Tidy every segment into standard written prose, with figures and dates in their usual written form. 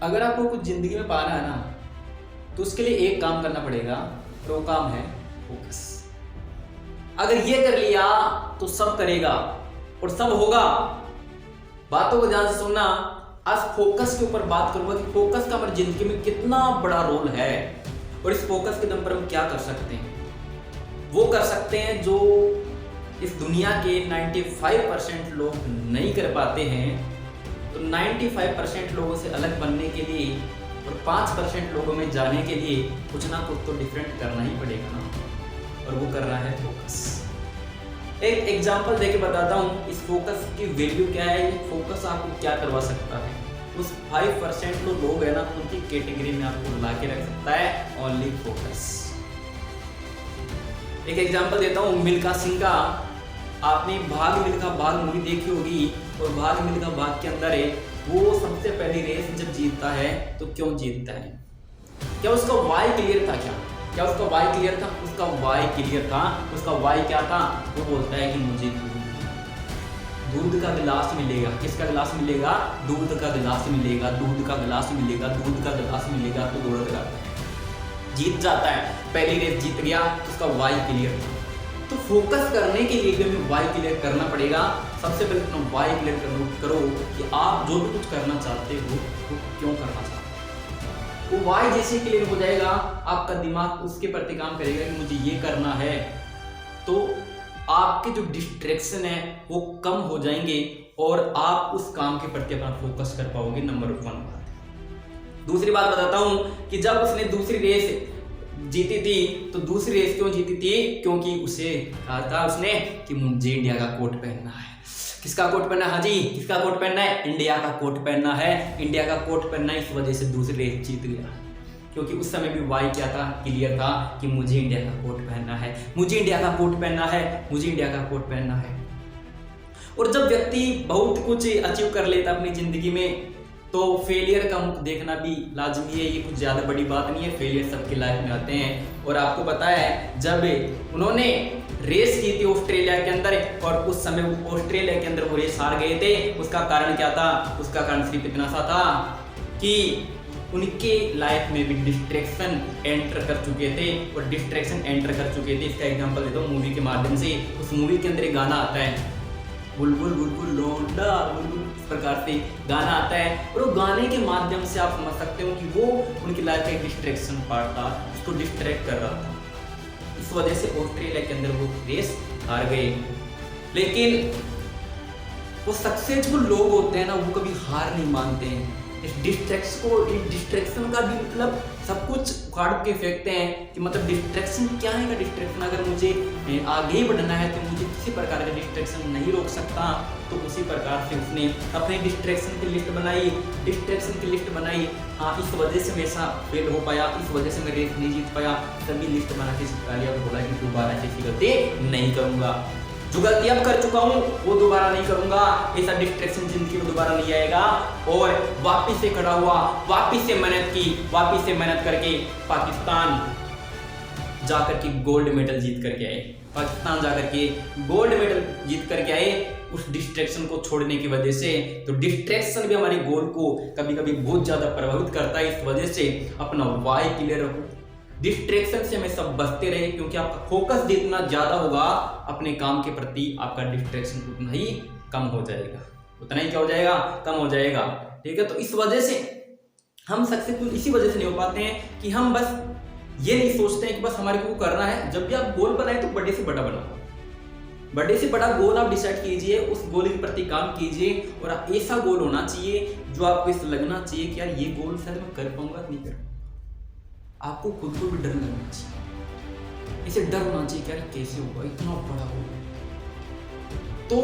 अगर आपको कुछ ज़िंदगी में पाना है ना, तो उसके लिए एक काम करना पड़ेगा और वो काम है फोकस। अगर ये कर लिया तो सब करेगा और सब होगा। बातों को ध्यान से सुनना। आज फोकस के ऊपर बात करूंगा कि फोकस का हमारी जिंदगी में कितना बड़ा रोल है और इस फोकस के दम पर हम क्या कर सकते हैं। वो कर सकते हैं जो इस दुनिया के 95% लोग नहीं कर पाते हैं। तो 95% लोगों से अलग बनने के लिए और 5% लोगों में जाने के लिए कुछ ना कुछ तो डिफरेंट करना ही पड़ेगा ना, और वो करना है फोकस। एक एग्जांपल देके बताता हूँ इस फोकस की वैल्यू क्या है, ये फोकस आपको क्या करवा सकता है। उस 5% लोग है ना, उनकी कैटेगरी में आपको ला के रख सकता है ओनली फोकस। एक एग्जांपल देता हूँ मिल्खा सिंह का। आपने भाग मिल्खा भाग मूवी देखी होगी, और भाग मिल्खा भाग के अंदर है वो सबसे पहली रेस जब जीतता है तो क्यों जीतता है? क्या उसका वाई क्लियर था? क्या उसका वाई क्लियर था? उसका वाई क्लियर था। उसका वाई क्या था? वो बोलता है कि मुझे दूध का गिलास मिलेगा। किसका गिलास मिलेगा? दूध का गिलास मिलेगा, दूध का गिलास मिलेगा, दूध का गिलास मिलेगा। तो दौड़ता जाता है, जीत जाता है, पहली रेस जीत गया। उसका वाई क्लियर था। तो फोकस करने के लिए भी हमें वाई क्लियर करना पड़ेगा। सबसे पहले अपना वाई क्लियर करो कि आप जो भी कुछ करना चाहते हो वो क्यों करना चाहते हो। वो वाई जैसे क्लियर हो जाएगा, आपका दिमाग उसके प्रति काम करेगा कि मुझे ये करना है। तो आपके जो डिस्ट्रैक्शन है वो कम हो जाएंगे और आप उस काम के प्रति अपना फोकस कर पाओगे। नंबर 1 बात। दूसरी बात बताता हूं कि जब उसने दूसरी रेस जीती थी, तो दूसरी रेस क्यों जीती थी? क्योंकि उसे कहा था उसने कि मुझे इंडिया का कोट पहनना है। किसका कोट पहनना है? हाँ जी, किसका कोट पहनना है? इंडिया का कोट पहनना है। इंडिया का कोट पहनना है, इस वजह से दूसरी रेस जीत गया। क्योंकि उस समय भी वाई क्या था? क्लियर था कि मुझे इंडिया का कोट पहनना है, मुझे इंडिया का कोट पहनना है, मुझे इंडिया का कोट पहनना है। और जब व्यक्ति बहुत कुछ अचीव कर लेता अपनी जिंदगी में, तो फेलियर का मुख देखना भी लाजमी है। ये कुछ ज़्यादा बड़ी बात नहीं है, फेलियर सबकी लाइफ में आते हैं। और आपको पता है जब उन्होंने रेस की थी ऑस्ट्रेलिया के अंदर, और उस समय ऑस्ट्रेलिया के अंदर वो रेस हार गए थे, उसका कारण क्या था? उसका कारण सिर्फ इतना सा था कि उनके लाइफ में भी डिस्ट्रैक्शन एंटर कर चुके थे, और डिस्ट्रैक्शन एंटर कर चुके थे। इसका एग्जांपल देता हूँ मूवी के माध्यम से। उस मूवी के अंदर एक गाना आता है, बुलबुल बुलबुल लौंडा बुलबुल, इस प्रकार से गाना आता है। और वो गाने के माध्यम से आप समझ सकते हो कि वो उनकी लाइफ का एक डिस्ट्रैक्शन पार्ट था, उसको डिस्ट्रैक्ट कर रहा था। इस वजह से ऑस्ट्रेलिया के अंदर वो रेस हार गए। लेकिन वो सक्सेसफुल लोग होते हैं ना, वो कभी हार नहीं मानते हैं। इस डिस्ट्रैक्शन का भी मतलब सब कुछ उखाड़ के फेंकते हैं कि मतलब डिस्ट्रैक्शन क्या है का डिस्ट्रैक्शन। अगर मुझे आगे ही बढ़ना है तो मुझे किसी प्रकार का डिस्ट्रैक्शन नहीं रोक सकता। तो उसी प्रकार से उसने अपने डिस्ट्रैक्शन की लिस्ट बनाई। हाँ, इस वजह से मैं ऐसा फेल हो पाया, इस वजह से मैं रेस नहीं जीत पाया। तभी लिस्ट बना के चिपका लिया और बोला कि दोबारा ऐसी गलती नहीं करूंगा। जो गलती अब कर चुका हूं वो दोबारा नहीं करूंगा। ऐसा डिस्ट्रैक्शन जिंदगी में दोबारा नहीं आएगा। और वापिस से खड़ा हुआ, वापिस से मेहनत की, वापिस से मेहनत करके पाकिस्तान जाकर के गोल्ड मेडल जीत करके आए। पाकिस्तान जाकर के गोल्ड मेडल जीत करके आए उस डिस्ट्रैक्शन को छोड़ने की वजह से। तो डिस्ट्रैक्शन भी हमारे गोल को कभी कभी बहुत ज्यादा प्रभावित करता है। इस वजह से अपना वाई क्लियर रखो, डिस्ट्रैक्शन से हमें सब बचते रहे, क्योंकि आपका फोकस जितना ज्यादा होगा अपने काम के प्रति, आपका डिस्ट्रैक्शन उतना ही कम हो जाएगा। उतना ही क्या हो जाएगा? कम हो जाएगा। ठीक है, तो इस वजह से हम सक्सेसफुल इसी वजह से नहीं हो पाते हैं कि हम बस ये नहीं सोचते हैं कि बस हमारे को करना है। जब भी आप गोल बनाए तो बड़े से बड़ा बनाओ, बड़े से बड़ा गोल आप डिसाइड कीजिए, उस गोल के प्रति काम कीजिए। और ऐसा गोल होना चाहिए जो आपको इस लगना चाहिए कि यार ये गोल शायद मैं कर पाऊंगा नहीं कर पाऊंगा। आपको खुद को भी डर लगना चाहिए, इसे डर होना चाहिए कि यार कैसे होगा, इतना बड़ा होगा। तो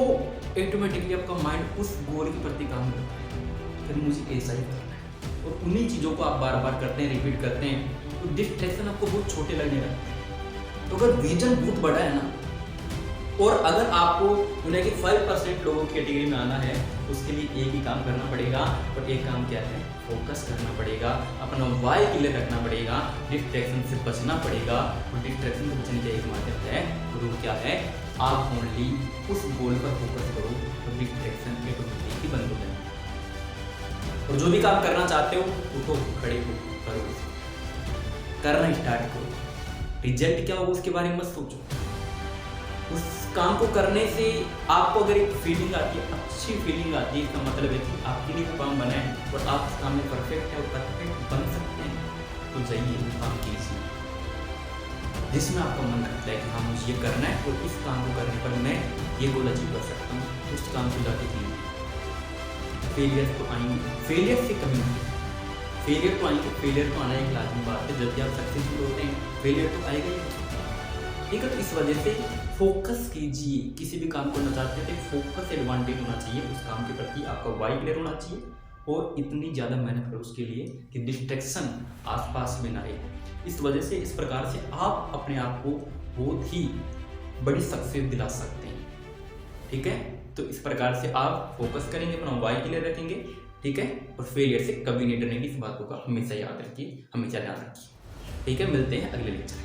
ऑटोमेटिकली आपका माइंड उस गोल के प्रति काम करता है, फिर मुझे ऐसा ही करना है। और उन्हीं चीज़ों को आप बार बार करते हैं, रिपीट करते हैं, तो डिस्ट्रैक्शन आपको बहुत छोटे लगने लगते हैं। तो अगर विजन बहुत बड़ा है ना, और अगर आपको दुनिया के 5% लोगों की कैटेगरी में आना है, तो उसके लिए एक ही काम करना पड़ेगा। और एक काम क्या है? फोकस करना पड़ेगा, अपना वाई क्लियर रखना पड़ेगा, डिस्ट्रैक्शन से बचना पड़ेगा। और डिस्ट्रैक्शन से बचने का एक माध्यम है, वो क्या है? आप ओनली उस गोल पर फोकस करो, तो डिस्ट्रैक्शन ऑटोमेटिकली बंद हो जाएगा। और जो भी काम करना चाहते हो उठो, खड़े हो, करो, करना स्टार्ट करो। रिजल्ट क्या होगा उसके बारे में मत सोचो। उस काम को करने से आपको अगर एक फीलिंग आती है, अच्छी फीलिंग आती है, इसका मतलब है कि आपके लिए वो काम बना है और आप उस काम में परफेक्ट है और परफेक्ट बन सकते हैं, तो जाइए वो काम कीजिए जिसमें आपका मन रखता है कि हाँ मुझे ये करना है और इस काम को करने पर मैं ये गोल अचीव कर सकता हूँ, उस काम को जाके कीजिए। फेलियर तो आएंगे, फेलियर से कभी नहीं, फेलियर तो आएंगे, फेलियर तो आना एक लाजमी बात है। जब भी आप सक्सेसफुल होते हैं फेलियर तो आएगा ही। ठीक है, तो इस वजह से फोकस कीजिए। किसी भी काम को करना चाहते थे, फोकस एडवांटेज होना चाहिए उस काम के प्रति, आपका वाई क्लियर होना चाहिए और इतनी ज़्यादा मेहनत करो उसके लिए कि डिस्ट्रैक्शन आसपास में ना आए। इस वजह से इस प्रकार से आप अपने आप को बहुत ही बड़ी सक्सेस दिला सकते हैं। ठीक है, तो इस प्रकार से आप फोकस करेंगे, अपना वाई क्लियर रखेंगे। ठीक है, और फेलियर से कभी नहीं डरेंगे, इस बातों का हमेशा याद रखिए, हमेशा ध्यान रखिए। ठीक है, मिलते हैं अगले लेक्चर।